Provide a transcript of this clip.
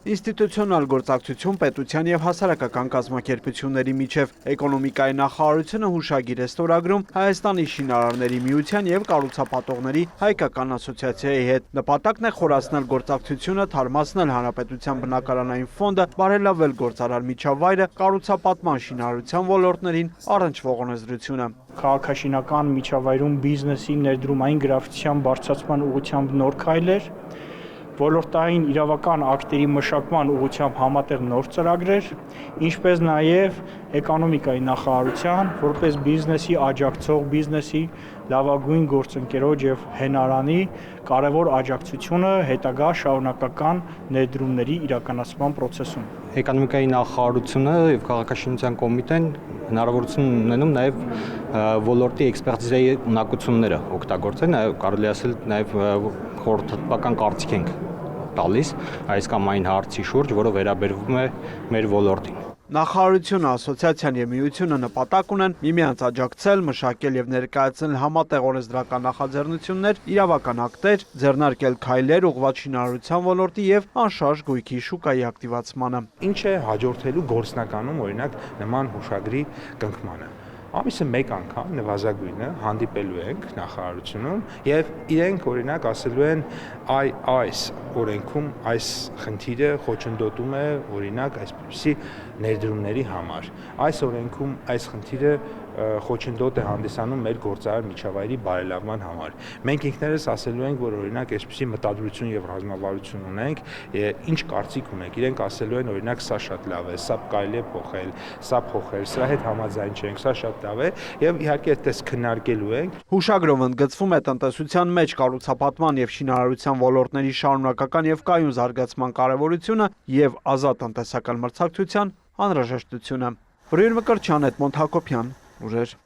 Ինստիտուցիոնալ գործակցություն պետության եւ հասարակական կազմակերպությունների միջև էկոնոմիկայի նախարարությունը հուշագիր է ստորագրում Հայաստանի շինարարների միության եւ կառուցապատողների հայկական ասոցիացիայի հետ։ Նպատակն է խորացնել գործակցությունը, թարմացնել հանրապետության բնակարանային ֆոնդը, բարելավել գործարար միջավայրը, կառուցապատման շինարարության ոլորտներին առնչվող օրենսդրությունը։ Քաղաքաշինական միջավայրում բիզնեսի ներդրումային գրավչության բարձրացման ուղղությամբ նոր քայլեր, ոլորտային իրավական ակտերի մշակման ուղղությամբ համատեղ նոր ծրագրեր, ինչպես նաև էկոնոմիկայի նախարարության, որպես բիզնեսի աջակցող, բիզնեսի լավագույն գործընկերոջ եւ հենարանի կարևոր աջակցությունը հետագա շարունակական ներդրումների իրականացման process-ում։ Էկոնոմիկայի նախարարությունը եւ քաղաքաշինության կոմիտեն հնարավորություն ունենում նաև ոլորտի էքսպերտիզայի ունակությունները օգտագործել, կարելի ասել նաև խորհրդատվական կարծիք ենք տալիս այս կամ այն հարցի շուրջ, որը վերաբերվում է մեր ոլորտին։ Նախարարությունը, ասոցիացիան եւ միությունը նպատակ ունեն միմյանց աջակցել, մշակել եւ ներկայացնել համատեղ օրենսդրական նախաձեռնություններ, իրավական ակտեր, ձեռնարկել քայլեր ուղղված շինարարության ոլորտի եւ անշարժ գույքի շուկայի ակտիվացմանը։ Ինչ է հաջորդելու գործնականում օրինակ նման հուշագրի կնքմանը։ Ամիսը մեկ անգամ նվազագույնը հանդիպելու ենք նախարարությունում եւ իրենք օրինակ ասելու են այս օրենքում այս խնդիրը խոչընդոտում է օրինակ այսպիսի ներդրումների համար։ Այս օրենքում այս խնդիրը խոչընդոտ է հանդիսանում մեր գործարար միջավայրի բարելավման համար։ Մենք ինքներս ասելու ենք, որ օրինակ այսպիսի մտադրություն եւ ռազմավարություն ունենք, ինչ կարծիք ունենք։ Իրենք ասելու են օրինակ սա շատ լավ է, սա կարելի է փոխել, սա փոխել, սրա հետ համաձայն չենք, սա շատ լավ է եւ իհարկե այդպես քննարկելու ենք։ Հուշագրով ընդգծվում է տնտեսության մեջ կառուցապատման եւ շինարարության ոլորտների շարունակական եւ կայուն զարգացման կարեւորությունը եւ ազատ տնտեսական մրցակցության անհրաժեշտությունը։ Վրույր Մկրտչյան, Էդմոնդ Հակոբյան, Ուժեր։